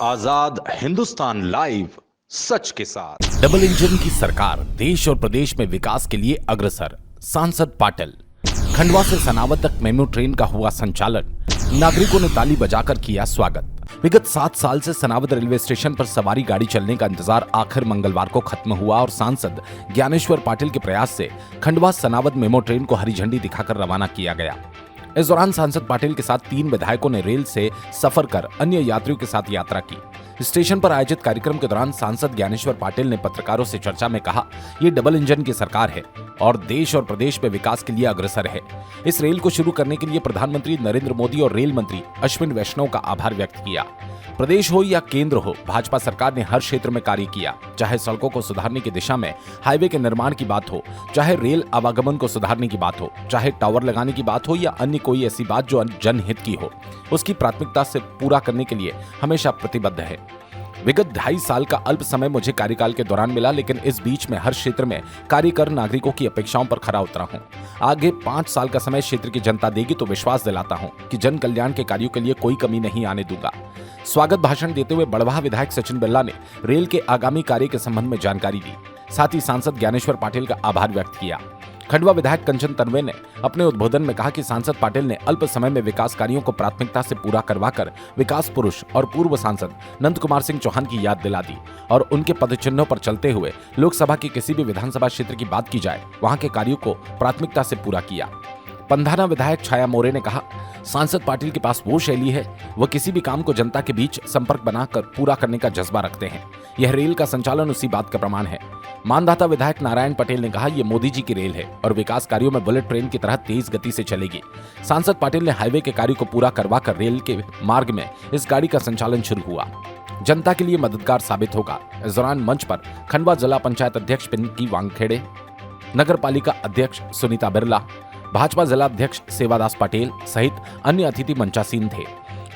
आजाद Hindustan live, सच के साथ। Double engine की सरकार देश और प्रदेश में विकास के लिए अग्रसर। सांसद पाटिल। खंडवा से सनावद तक मेमू ट्रेन का हुआ संचालन, नागरिकों ने ताली बजाकर किया स्वागत। विगत 7 साल से सनावद रेलवे स्टेशन पर सवारी गाड़ी चलने का इंतजार आखिर मंगलवार को खत्म हुआ और सांसद ज्ञानेश्वर पाटिल के प्रयास से खंडवा सनावद मेमो ट्रेन को हरी झंडी दिखाकर रवाना किया गया। इस दौरान सांसद पाटिल के साथ 3 विधायकों ने रेल से सफर कर अन्य यात्रियों के साथ यात्रा की। स्टेशन पर आयोजित कार्यक्रम के दौरान सांसद ज्ञानेश्वर पाटिल ने पत्रकारों से चर्चा में कहा, ये डबल इंजन की सरकार है और देश और प्रदेश में विकास के लिए अग्रसर है। इस रेल को शुरू करने के लिए प्रधानमंत्री नरेंद्र मोदी और रेल मंत्री अश्विनी वैष्णव का आभार व्यक्त किया। प्रदेश हो या केंद्र हो, भाजपा सरकार ने हर क्षेत्र में कार्य किया, चाहे सड़कों को सुधारने की दिशा में हाईवे के निर्माण की बात हो, चाहे रेल आवागमन को सुधारने की बात हो, चाहे टावर लगाने की बात हो या अन्य कोई ऐसी बात जो जनहित की हो, उसकी प्राथमिकता से पूरा करने के लिए हमेशा प्रतिबद्ध है। विगत 2.5 साल का अल्प समय मुझे कार्यकाल के दौरान मिला, लेकिन इस बीच में हर क्षेत्र में कार्य कर नागरिकों की अपेक्षाओं पर खरा उतरा हूं। आगे 5 साल का समय क्षेत्र की जनता देगी तो विश्वास दिलाता हूं कि जन कल्याण के कार्यों के लिए कोई कमी नहीं आने दूंगा। स्वागत भाषण देते हुए बड़वाह विधायक सचिन बिरला ने रेल के आगामी कार्य के संबंध में जानकारी दी, साथ ही सांसद ज्ञानेश्वर पाटिल का आभार व्यक्त किया। खंडवा विधायक कंचन तन्वे ने अपने उद्बोधन में कहा कि सांसद पाटिल ने अल्प समय में विकास कार्यों को प्राथमिकता से पूरा करवाकर विकास पुरुष और पूर्व सांसद नंद कुमार सिंह चौहान की याद दिला दी और उनके पदचिन्हों पर चलते हुए लोकसभा की किसी भी विधानसभा क्षेत्र की बात की जाए, वहां के कार्यों को प्राथमिकता से पूरा किया। पंधाना विधायक छाया मोरे ने कहा, सांसद पाटिल के पास वो शैली है, वह किसी भी काम को जनता के बीच संपर्क बनाकर पूरा करने का जज्बा रखते हैं। यह रेल का संचालन उसी बात का प्रमाण है। मानदाता विधायक नारायण पटेल ने कहा, यह मोदी जी की रेल है और विकास कार्यों में बुलेट ट्रेन की तरह तेज गति से चलेगी। सांसद पाटिल ने हाईवे के कार्य को पूरा करवाकर रेल के मार्ग में इस गाड़ी का संचालन शुरू हुआ, जनता के लिए मददगार साबित होगा। इस दौरान मंच पर खंडवा जिला पंचायत अध्यक्ष पिंकी वानखेड़े, नगर पालिका अध्यक्ष सुनीता बिरला, भाजपा जिला अध्यक्ष सेवादास पटेल सहित अन्य अतिथि मंचासीन थे।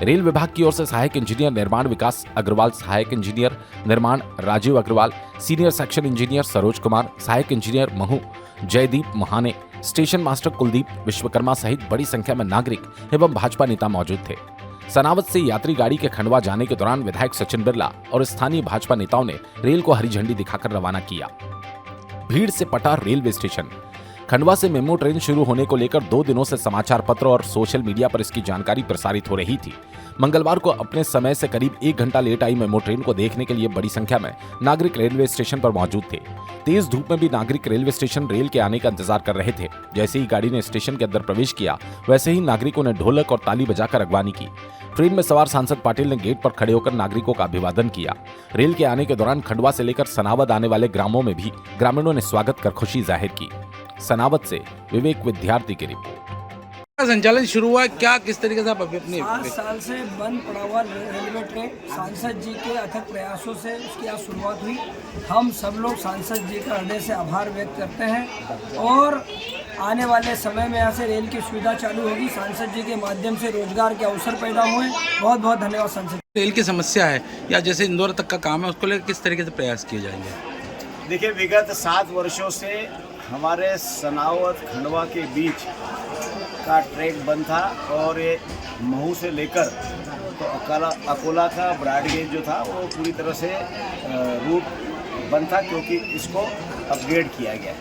रेल विभाग की ओर से सहायक इंजीनियर निर्माण विकास अग्रवाल, सहायक इंजीनियर निर्माण Rajeev Agrawal, senior section engineer Saroj Kumar, सहायक engineer Mhow Jaydeep Mahane, station master Kuldeep Vishwakarma सहित बड़ी संख्या में नागरिक एवं भाजपा नेता मौजूद थे। सनावद से यात्री गाड़ी के खंडवा जाने के दौरान विधायक सचिन बिरला और स्थानीय भाजपा नेताओं ने रेल को हरी झंडी दिखाकर रवाना किया। भीड़ से पटा रेलवे स्टेशन। खंडवा से मेमू ट्रेन शुरू होने को लेकर 2 दिनों से समाचार पत्र और सोशल मीडिया पर इसकी जानकारी प्रसारित हो रही थी। मंगलवार को अपने समय से करीब 1 घंटा लेट आई मेमू ट्रेन को देखने के लिए बड़ी संख्या में नागरिक रेलवे स्टेशन पर मौजूद थे। तेज धूप में भी नागरिक रेलवे स्टेशन रेल के आने का इंतजार कर रहे थे। जैसे ही गाड़ी ने स्टेशन के अंदर प्रवेश किया, वैसे ही नागरिकों ने ढोलक और ताली बजाकर अगवानी की। ट्रेन में सवार सांसद पाटिल ने गेट पर खड़े होकर नागरिकों का अभिवादन किया। रेल के आने के दौरान खंडवा से लेकर सनावद आने वाले ग्रामों में भी ग्रामीणों ने स्वागत कर खुशी जाहिर की। सनावद से विवेक विद्यार्थी की रिपोर्ट। संचालन शुरू हुआ, क्या किस तरीके से आप अपने 7 साल से बंद पड़ा हुआ रेलवे ट्रेन सांसद जी के अथक प्रयासों से उसकी आज शुरुआत हुई। हम सब लोग सांसद जी का हृदय से आभार व्यक्त करते हैं और आने वाले समय में यहाँ से रेल की सुविधा चालू होगी। सांसद जी के माध्यम से रोजगार के अवसर पैदा हुए। बहुत बहुत धन्यवाद सांसद। रेल की समस्या है या जैसे इंदौर तक का काम है, उसको लेकर किस तरीके से प्रयास किए जाएंगे? देखिए, विगत 7 वर्षों से हमारे सनावद खंडवा के बीच का ट्रैक बंद था और ये महू से लेकर तो अकोला का ब्रॉडगेज जो था वो पूरी तरह से रूट बंद था, क्योंकि इसको अपग्रेड किया गया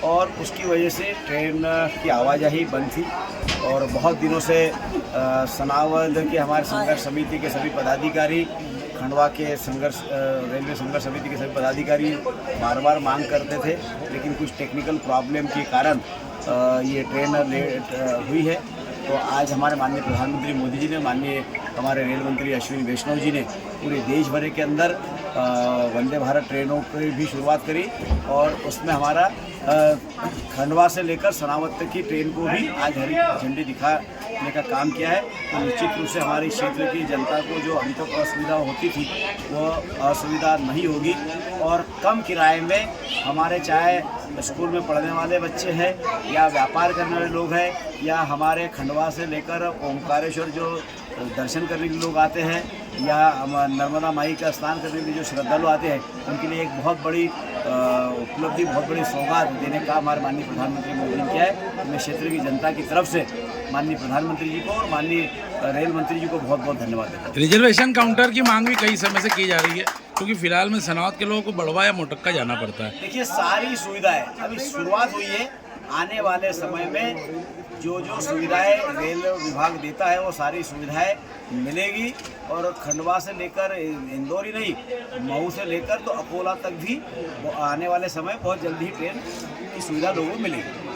और उसकी वजह से ट्रेन की आवाजाही बंद थी। और बहुत दिनों से सनावद के हमारे संघर्ष समिति के सभी पदाधिकारी, खंडवा के रेलवे संघर्ष समिति के सभी पदाधिकारी बार बार मांग करते थे, लेकिन कुछ टेक्निकल प्रॉब्लम के कारण ये ट्रेन लेट हुई है। तो आज हमारे माननीय प्रधानमंत्री मोदी जी ने, माननीय हमारे रेल मंत्री अश्विनी वैष्णव जी ने पूरे देश भर के अंदर वंदे भारत ट्रेनों की भी शुरुआत करी और उसमें हमारा खंडवा से लेकर सनावद तक की ट्रेन को भी आज हरी झंडी दिखाने का काम किया है। तो निश्चित रूप से हमारे क्षेत्र की जनता को जो अभी तक असुविधा होती थी वो असुविधा नहीं होगी और कम किराए में हमारे चाहे स्कूल में पढ़ने वाले बच्चे हैं या व्यापार करने वाले लोग हैं या हमारे खंडवा से लेकर ओंकारेश्वर जो दर्शन करने के लोग आते हैं या नर्मदा माई का स्नान करने के लिए जो श्रद्धालु आते हैं, उनके लिए एक बहुत बड़ी उपलब्धि, बहुत बड़ी सौगात देने का हमारे माननीय प्रधानमंत्री मोदी ने किया है। मैं क्षेत्र की जनता की तरफ से माननीय प्रधानमंत्री जी को और माननीय रेल मंत्री जी को बहुत बहुत धन्यवाद देता हूँ। रिजर्वेशन काउंटर की मांग भी कई समय से की जा रही है, क्योंकि फिलहाल में सनावत के लोगों को बड़वा या मोटक्का जाना पड़ता है। देखिए, सारी सुविधाएं अभी शुरुआत हुई है, आने वाले समय में जो जो सुविधाएं रेल विभाग देता है वो सारी सुविधाएं मिलेगी, और खंडवा से लेकर इंदौर ही नहीं, मऊ से लेकर तो अकोला तक भी आने वाले समय बहुत जल्दी ही ट्रेन की सुविधा लोगों को मिलेगी।